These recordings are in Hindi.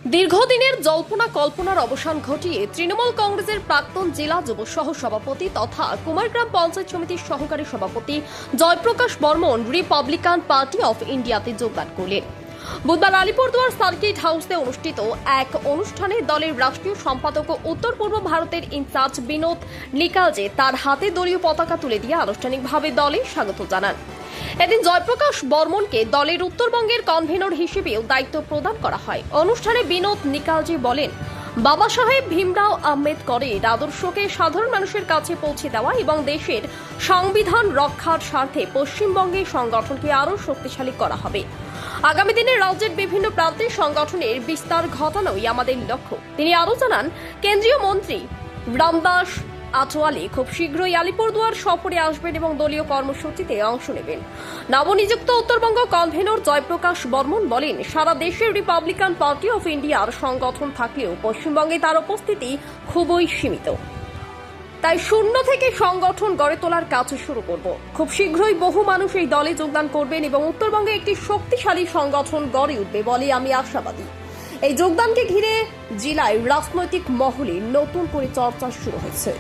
দীর্ঘদিনের জল্পনা কল্পনার অবসান ঘটিয়ে তৃণমূল কংগ্রেসের প্রাক্তন জেলা যুব সহ সভাপতি তথা কুমারগ্রাম পঞ্চায়েত সমিতির সহকারী সভাপতি Jayprakash Barman Republican Party of ইন্ডিয়াতে যোগদান করলেন। বুধবার আলিপুরদুয়ার সার্কিট হাউসে অনুষ্ঠিত এক অনুষ্ঠানে দলের রাষ্ট্রীয় সম্পাদক ও উত্তর পূর্ব ভারতের ইনচার্জ বিনোদ নিকালজে তার হাতে দলীয় পতাকা তুলে দিয়ে আনুষ্ঠানিকভাবে দলে স্বাগত জানান। এদিন জয়প্রকাশ বর্মনকে দলের উত্তরবঙ্গের কনভেনর হিসেবেও দায়িত্ব প্রদান করা হয়। অনুষ্ঠানে বিনোদ নিকালজি বলেন, বাবা সাহেব ভীমরাও আম্বেদকরের আদর্শকে সাধারণ মানুষের কাছে পৌঁছে দেওয়া এবং দেশের সংবিধান রক্ষার স্বার্থে পশ্চিমবঙ্গের সংগঠনকে আরও শক্তিশালী করা হবে। আগামী দিনে রাজ্যের বিভিন্ন প্রান্তে সংগঠনের বিস্তার ঘটানোই আমাদের লক্ষ্য। তিনি আরও জানান, কেন্দ্রীয় মন্ত্রী রামদাস আটোয়ালে খুব শীঘ্রই আলিপুরদুয়ার সফরে আসবেন এবং দলীয় কর্মসূচিতে অংশ নেবেন। নবনিযুক্ত উত্তরবঙ্গ কনভেনর জয়প্রকাশ বর্মন বলেন, সারা দেশে রিপাবলিকান পার্টি অফ ইন্ডিয়ার সংগঠন থাকলেও পশ্চিমবঙ্গে তার উপস্থিতি খুবই সীমিত। তাই শূন্য থেকে সংগঠন গড়ে তোলার কাজ শুরু করব। খুব শীঘ্রই বহু মানুষ এই দলে যোগদান করবেন এবং উত্তরবঙ্গে একটি শক্তিশালী সংগঠন গড়ে উঠবে বলে আমি আশাবাদী। এই যোগদানকে ঘিরে জেলায় রাজনৈতিক মহলে নতুন করে চর্চা শুরু হয়েছে।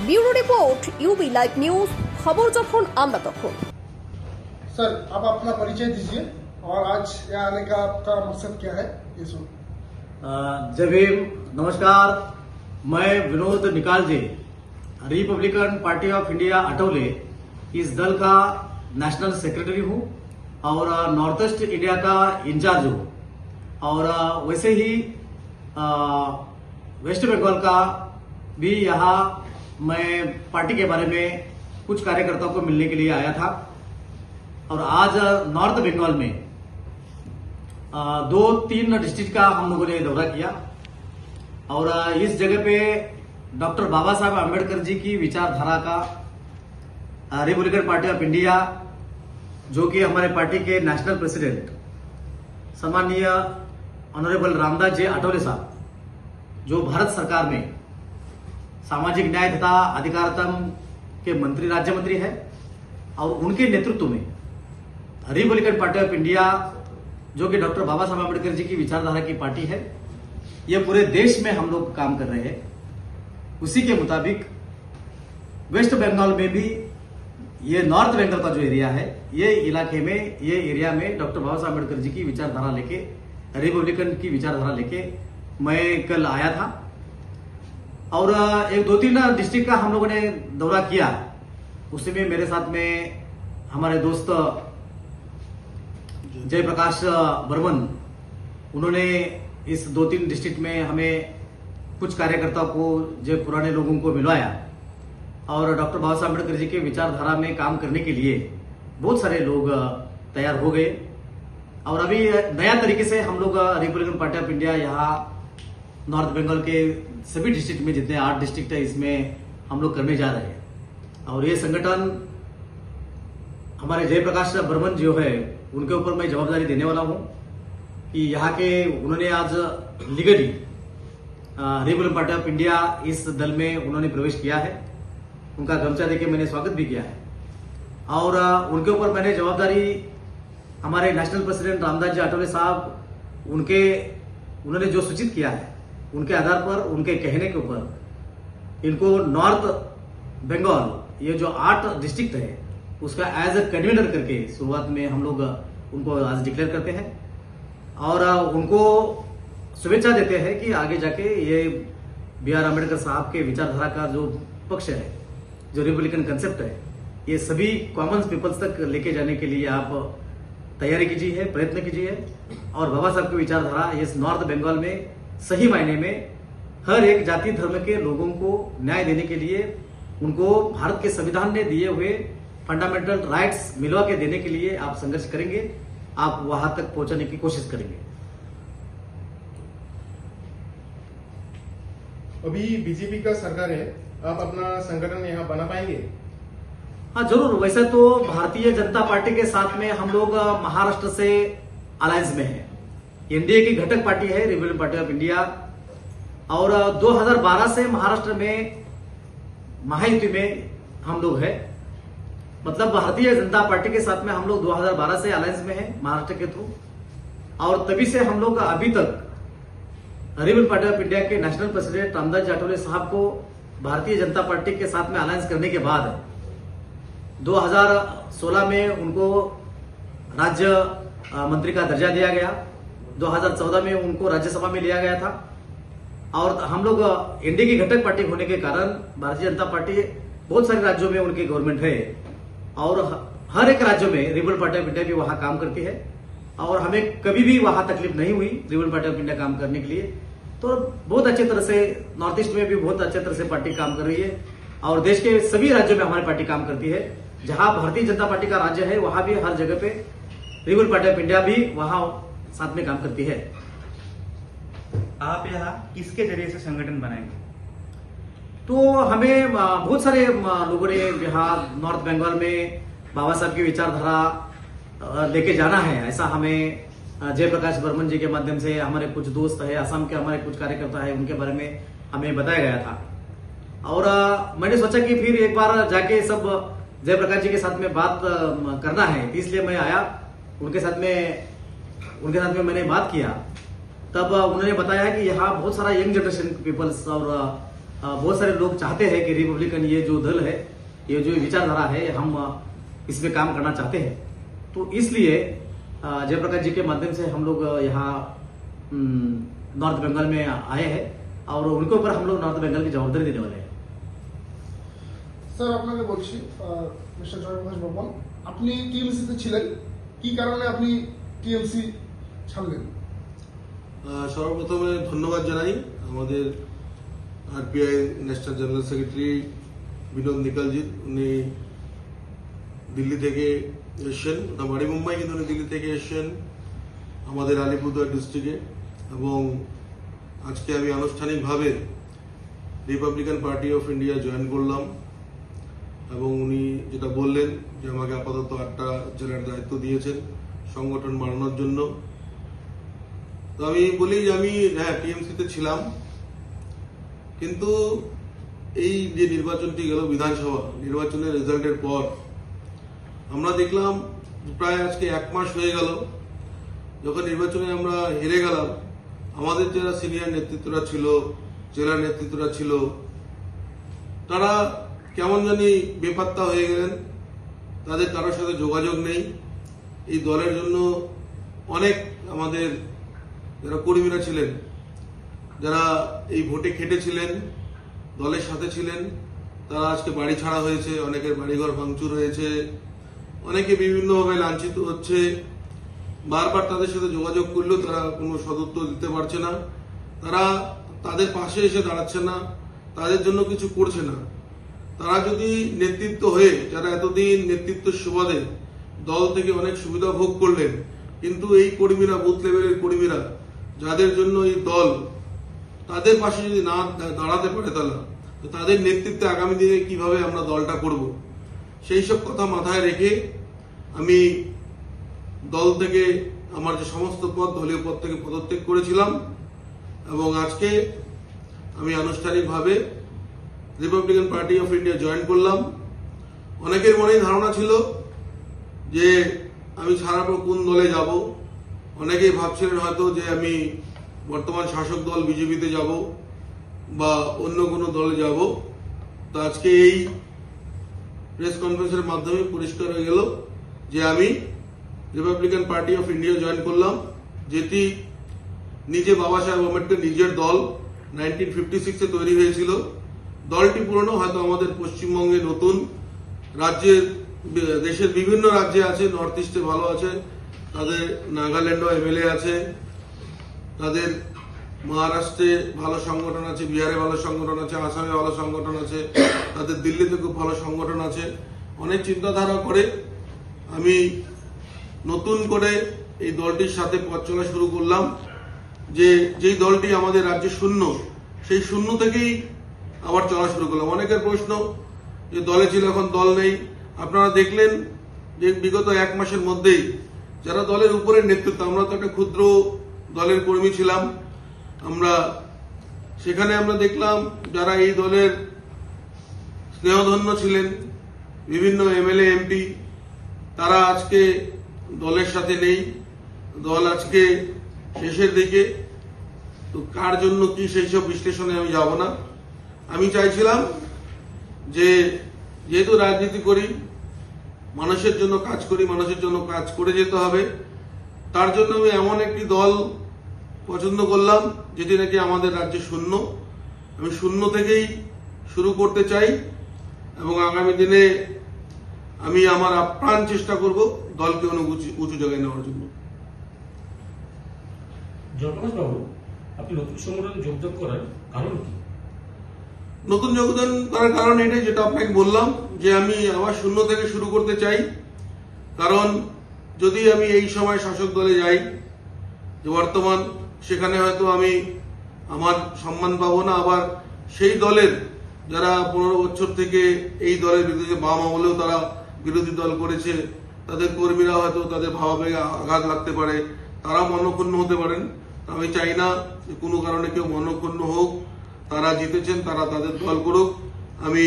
Bureau report UB live news, खबर जखन आमरा तखन। सर, आप अपना परिचय दीजिए और आज यहाँ आने का आपका मकसद क्या है ये सुन। जय भीम, नमस्कार। मैं विनोद निकाल जी, रिपब्लिकन पार्टी ऑफ इंडिया अटौले, इस दल का नेशनल सेक्रेटरी हूँ और नॉर्थ ईस्ट इंडिया का इंचार्ज हूँ और वैसे ही वेस्ट बंगाल का भी यहाँ मैं पार्टी के बारे में कुछ कार्यकर्ताओं को मिलने के लिए आया था और आज नॉर्थ बंगाल में 2-3 डिस्ट्रिक्ट का हम लोगों ने दौरा किया और इस जगह पे डॉक्टर बाबा साहब आम्बेडकर जी की विचारधारा का रिपब्लिकन पार्टी ऑफ इंडिया, जो कि हमारे पार्टी के नेशनल प्रेसिडेंट सम्माननीय ऑनरेबल रामदास जी आठवले साहब, जो भारत सरकार में सामाजिक न्याय तथा अधिकारिता के मंत्री, राज्य मंत्री है और उनके नेतृत्व में रिपब्लिकन पार्टी ऑफ इंडिया, जो कि डॉक्टर बाबा साहब आम्बेडकर जी की विचारधारा की पार्टी है, ये पूरे देश में हम लोग काम कर रहे हैं। उसी के मुताबिक वेस्ट बंगाल में भी ये नॉर्थ बंगाल का जो एरिया है, ये इलाके में, ये एरिया में डॉक्टर बाबा साहब आम्बेडकर जी की विचारधारा लेके, रिपब्लिकन की विचारधारा लेके मैं कल आया था और 1-2-3 डिस्ट्रिक्ट का हम लोगों ने दौरा किया। उसी में मेरे साथ में हमारे दोस्त जयप्रकाश बर्मन, उन्होंने इस 2-3 डिस्ट्रिक्ट में हमें कुछ कार्यकर्ताओं को, जो पुराने लोगों को मिलवाया और डॉक्टर बाबा साहब अम्बेडकर जी के विचारधारा में काम करने के लिए बहुत सारे लोग तैयार हो गए और अभी नया तरीके से हम लोग रिपब्लिकन पार्टी ऑफ इंडिया यहाँ नॉर्थ बंगाल के सभी डिस्ट्रिक्ट में, जितने 8 डिस्ट्रिक्ट है, इसमें हम लोग करने जा रहे हैं। और ये संगठन हमारे जयप्रकाश बर्मन जो है, उनके ऊपर मैं जवाबदारी देने वाला हूं कि यहाँ के उन्होंने आज legally Republican party of India इस दल में उन्होंने प्रवेश किया है। उनका गमछा देके मैंने स्वागत भी किया है और उनके ऊपर मैंने जवाबदारी, हमारे नेशनल प्रेसिडेंट रामदास जी आठवले साहब, उन्होंने जो सूचित किया है, उनके आधार पर, उनके कहने के ऊपर इनको नॉर्थ बंगाल, ये जो 8 डिस्ट्रिक्ट है, उसका एज ए कन्वीनर करके शुरुआत में हम लोग उनको आज डिक्लेयर करते हैं और उनको शुभेच्छा देते हैं कि आगे जाके ये B.R. अम्बेडकर साहब के विचारधारा का जो पक्ष है, जो रिपब्लिकन कंसेप्ट है, ये सभी कॉमन पीपल्स तक लेके जाने के लिए आप तैयारी कीजिए, प्रयत्न कीजिए और बाबा साहब की विचारधारा इस नॉर्थ बंगाल में सही मायने में हर एक जाति धर्म के लोगों को न्याय देने के लिए, उनको भारत के संविधान ने दिए हुए फंडामेंटल राइट्स मिलवा के देने के लिए आप संघर्ष करेंगे, आप वहां तक पहुंचाने की कोशिश करेंगे। अभी बीजेपी का सरकार है, आप अपना संगठन यहाँ बना पाएंगे? हाँ, जरूर। वैसे तो भारतीय जनता पार्टी के साथ में हम लोग महाराष्ट्र से अलायंस में हैं। एनडीए की घटक पार्टी है रिपब्लिकन पार्टी ऑफ इंडिया और 2012 से महाराष्ट्र में महायुति में हम लोग हैं। मतलब भारतीय जनता पार्टी के साथ में हम लोग 2012 से अलायंस में हैं महाराष्ट्र के थ्रू और तभी से हम लोग अभी तक रिपब्लिकन पार्टी ऑफ इंडिया के नेशनल प्रेसिडेंट रामदास जाटोले साहब को भारतीय जनता पार्टी के साथ में अलायंस करने के बाद 2016 में उनको राज्य मंत्री का दर्जा दिया गया। 2014 में उनको राज्यसभा में लिया गया था और हम लोग एनडीए की घटक पार्टी होने के कारण भारतीय जनता पार्टी बहुत सारे राज्यों में उनकी गवर्नमेंट है और हर एक राज्य में रिपब्लिकन पार्टी ऑफ इंडिया भी वहां काम करती है और हमें कभी भी वहां तकलीफ नहीं हुई रिपब्लिकन पार्टी ऑफ इंडिया काम करने के लिए। तो बहुत अच्छे तरह से नॉर्थ ईस्ट में भी बहुत अच्छे तरह से पार्टी काम कर रही है और देश के सभी राज्यों में हमारी पार्टी काम करती है। जहां भारतीय जनता पार्टी का राज्य है वहां भी हर जगह पे रिपब्लिकन पार्टी ऑफ इंडिया भी वहां साथ में काम करती है। आप यहाँ किसके जरिए से संगठन बनाएंगे? तो हमें बहुत सारे लोगों ने यहाँ नॉर्थ बंगाल में बाबा साहब की विचारधारा लेके जाना है। ऐसा हमें जयप्रकाश बर्मन जी के माध्यम से हमारे कुछ दोस्त है, असम के हमारे कुछ कार्यकर्ता है, उनके बारे में हमें बताया गया था और मैंने सोचा कि फिर एक बार जाके सब जयप्रकाश जी के साथ में बात करना है, इसलिए मैं आया उनके साथ में मैंने बात किया। तब उन्होंने बताया कि यहाँ बहुत सारा यंग जनरेशन पीपल्स और बहुत सारे लोग चाहते हैं कि रिपब्लिकन ये जो दल है, ये जो विचारधारा है, हम इसमें काम करना चाहते हैं। तो इसलिए जयप्रकाश जी के माध्यम से हम लोग यहाँ नॉर्थ बंगाल में आए हैं और उनके ऊपर हम लोग नॉर्थ बंगाल की जवाबदारी देने वाले हैं। স্যার আপনাকে বলছি মিস্টার জয়প্রকাশ বর্মন, আপনি টিএমসিতে ছিলেন, কি কারণে আপনি টিএমসি ছাড়লেন? সর্বপ্রথমে ধন্যবাদ জানাই আমাদের RPI national general secretary Binod Nikalji. উনি দিল্লি থেকে এসছেন, ওটা বাড়ি মুম্বাই, কিন্তু উনি দিল্লি থেকে এসছেন আমাদের আলিপুরদুয়ার ডিস্ট্রিক্টে এবং আজকে আমি আনুষ্ঠানিকভাবে Republican Party of India join করলাম এবং উনি যেটা বললেন যে আমাকে আপাতত 8টা জেলার দায়িত্ব দিয়েছেন সংগঠন বাড়ানোর জন্য। তো আমি বলি যে আমি টিএমসিতে ছিলাম, কিন্তু এই যে নির্বাচনটি গেল বিধানসভা নির্বাচনের রেজাল্টের পর আমরা দেখলাম প্রায় আজকে 1 মাস হয়ে গেল যখন নির্বাচনে আমরা হেরে গেলাম। আমাদের যারা সিনিয়র নেতৃত্বরা ছিল, জেলার নেতৃত্বরা ছিল, তারা কেমন জানি বেপাত্তা হয়ে গেলেন, তাদের কারোর সাথে যোগাযোগ নেই। এই দলের জন্য অনেক আমাদের যারা কর্মীরা ছিলেন, যারা এই ভোটে খেটেছিলেন, দলের সাথে ছিলেন, তারা আজকে বাড়ি ছাড়া হয়েছে, অনেকের বাড়িঘর ভাঙচুর হয়েছে, অনেকে বিভিন্নভাবে লাঞ্ছিত হচ্ছে। বারবার তাদের সাথে যোগাযোগ করলেও তারা কোনো সদুত্তর দিতে পারছে না, তারা তাদের পাশে এসে দাঁড়াচ্ছে না, তাদের জন্য কিছু করছে না। তারা যদি নেতৃত্ব হয়ে, যারা এতদিন নেতৃত্বের সুবাদে দল থেকে অনেক সুবিধা ভোগ করলেন, কিন্তু এই কর্মীরা, বুথ লেভেলের কর্মীরা, যাদের জন্য এই দল, তাদের পাশে যদি না দাঁড়াতে পারে তো তাদের নেতৃত্বে আগামী দিনে কিভাবে আমরা দলটা করব, সেই সব কথা মাথায় রেখে আমি দল থেকে আমার যে সমস্ত পদ, দলীয় পদ থেকে পদত্যাগ করেছিলাম এবং আজকে আমি আনুষ্ঠানিকভাবে Republican Party of India join করলাম। অনেকের মনেই ধারণা ছিল যে আমি ছাড়ার পর কোন দলে যাব। অনেকেই ভাবছিলেন হয়তো যে আমি বর্তমান শাসক দল বিজেপিতে যাব বা অন্য কোনো দলে যাব। তো আজকে এই প্রেস কনফারেন্সের মাধ্যমে পরিষ্কার হয়ে গেল যে আমি Republican Party of India join করলাম, যেটি নিজে বাবা সাহেব আম্বেদকর নিজের দল 1956-এ তৈরি হয়েছিল। দলটি পুরনো, হয়তো আমাদের পশ্চিমবঙ্গে নতুন, রাজ্যের দেশের বিভিন্ন রাজ্যে আছে, নর্থ ইস্টে ভালো আছে, তাদের নাগাল্যান্ডও এমএলএ আছে, তাদের মহারাষ্ট্রে ভালো সংগঠন আছে, বিহারে ভালো সংগঠন আছে, আসামে ভালো সংগঠন আছে, তাদের দিল্লিতে খুব ভালো সংগঠন আছে। অনেক চিন্তাধারা করে আমি নতুন করে এই দলটির সাথে পথ চলা শুরু করলাম। যেই দলটি আমাদের রাজ্যে শূন্য, সেই শূন্য থেকেই আবার চলা শুরু করলাম। অনেকের প্রশ্ন যে দলে ছিল, এখন দল নেই। আপনারা দেখলেন যে বিগত 1 মাসের মধ্যেই যারা দলের উপরের নেতৃত্ব, আমরা তো একটা ক্ষুদ্র দলের কর্মী ছিলাম, সেখানে আমরা দেখলাম যারা এই দলের স্নেহধন্য ছিলেন, বিভিন্ন এমএলএ এমপি, তারা আজকে দলের সাথে নেই। দল আজকে শেষের দিকে। তো কার জন্য কি সেই সব বিশ্লেষণে আমি যাব না। আমি চাইছিলাম যে যেহেতু রাজনীতি করি, মানুষের জন্য কাজ করি, মানুষের জন্য কাজ করে যেতে হবে, তার জন্য আমি এমন একটি দল পছন্দ করলাম যেটি নাকি আমাদের রাজ্যে শূন্য। আমি শূন্য থেকেই শুরু করতে চাই এবং আগামী দিনে আমি আমার আপ্রাণ চেষ্টা করব দলকে অনেক উঁচু জায়গায় নেওয়ার জন্য। জয়প্রকাশ বাবু, আপনি নতুন সংগঠনে যোগদান করার কারণ কি? নতুন যোগদান করার কারণ এটাই, যেটা আপনাকে বললাম, যে আমি আবার শূন্য থেকে শুরু করতে চাই। কারণ যদি আমি এই সময় শাসক দলে যাই, যে বর্তমান, সেখানে হয়তো আমি আমার সম্মান পাবো না। আবার সেই দলের যারা 15 বছর থেকে এই দলের বিরুদ্ধে, বাম আমলেও তারা বিরোধী দল করেছে, তাদের কর্মীরা হয়তো তাদের ভাবাবেগে আঘাত লাগতে পারে, তারা মনক্ষুণ্ণ হতে পারেন। আমি চাই না যে কোনো কারণে কেউ মনক্ষুণ্ণ হোক। তারা জিতেছেন, তারা তাদের দল করুক। আমি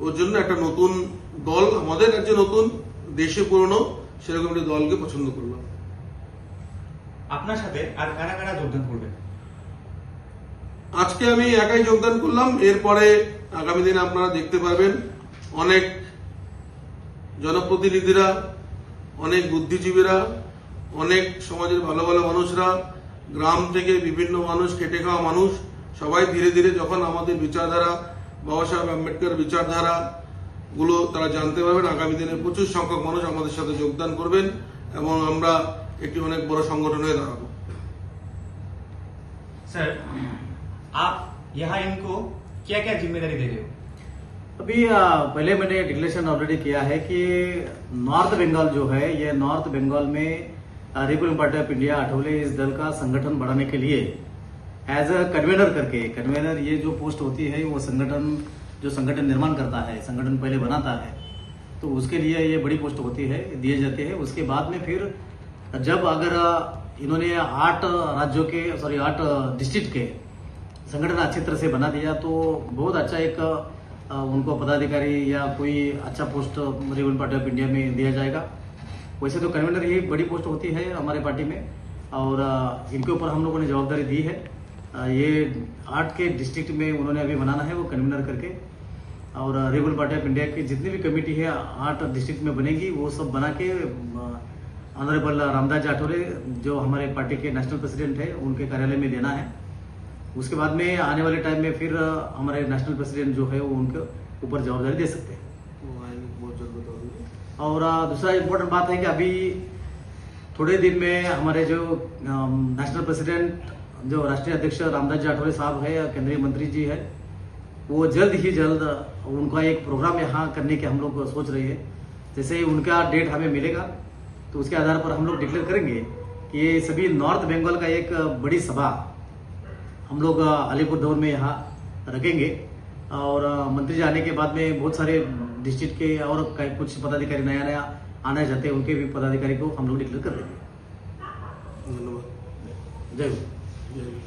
ওর জন্য একটা নতুন দল, আমাদের রাজ্যে নতুন, দেশে পুরনো, সেরকম একটি দলকে পছন্দ করলাম। আপনার সাথে আর কারা কারা যোগদান করবে? আজকে আমি একাই যোগদান করলাম। এরপরে আগামী দিনে আপনারা দেখতে পারবেন অনেক জনপ্রতিনিধিরা, অনেক বুদ্ধিজীবীরা, অনেক সমাজের ভালো ভালো মানুষরা, গ্রাম থেকে বিভিন্ন মানুষ, খেটে খাওয়া মানুষ, সবাই ধীরে ধীরে যখন আমাদের বিচারধারা, বাবা সাহেব আম্বেদকর বিচারধারা গুলো তারা জানতে পারবেন, আগামী দিনে প্রচুর সংখ্যক মানুষ আমাদের সাথে যোগদান করবেন এবং আমরা একটি অনেক বড় সংগঠন হয়ে দাঁড়াবো। सर, आप यहाँ इनको क्या क्या जिम्मेदारी दे रहे हो? अभी पहले मैंने डिक्लेरेशन ऑलरेडी किया है कि नॉर्थ बंगाल जो है, ये नॉर्थ बंगाल में Republican party of India Athawale इस दल का संगठन बढ़ाने के लिए एज अ कन्वेनर करके, कन्वेनर ये जो पोस्ट होती है वो संगठन, जो संगठन निर्माण करता है, संगठन पहले बनाता है, तो उसके लिए ये बड़ी पोस्ट होती है, दिए जाते हैं। उसके बाद में फिर जब अगर इन्होंने 8 राज्यों के, 8 डिस्ट्रिक्ट के संगठन अच्छी तरह से बना दिया तो बहुत अच्छा एक उनको पदाधिकारी या कोई अच्छा post Republican party of India में दिया जाएगा। वैसे तो कन्वेनर ही बड़ी पोस्ट होती है हमारे पार्टी में, और इनके ऊपर हम लोगों ने जवाबदारी दी है। ये 8 के डिस्ट्रिक्ट में उन्होंने अभी बनाना है वो कन्वेनर करके, और रिपब्लिकन पार्टी ऑफ इंडिया की जितनी भी कमेटी है 8 डिस्ट्रिक्ट में बनेगी, वो सब बना के ऑनरेबल रामदास जाठौरे जो हमारे पार्टी के नेशनल प्रेसिडेंट है उनके कार्यालय में देना है। उसके बाद में आने वाले टाइम में फिर हमारे नेशनल प्रेसिडेंट जो है वो उनके ऊपर जवाबदारी दे सकते हैं। और दूसरा इम्पोर्टेंट बात है कि अभी थोड़े दिन में हमारे जो नेशनल प्रेसिडेंट, जो राष्ट्रीय अध्यक्ष रामदास जाठौरे साहब है, केंद्रीय मंत्री जी है, वो जल्द ही जल्द उनका एक प्रोग्राम यहाँ करने के हम लोग सोच रहे हैं। जैसे ही उनका डेट हमें मिलेगा तो उसके आधार पर हम लोग डिक्लेयर करेंगे कि ये सभी नॉर्थ बंगाल का एक बड़ी सभा हम लोग अलीपुरदौर में यहाँ रखेंगे। और मंत्री जी आने के बाद में बहुत सारे डिस्ट्रिक्ट के और कुछ पदाधिकारी नया नया आना चाहते हैं, उनके भी पदाधिकारी को हम लोग डिक्लेयर कर देंगे। धन्यवाद। जय हिंद। जय हिंद।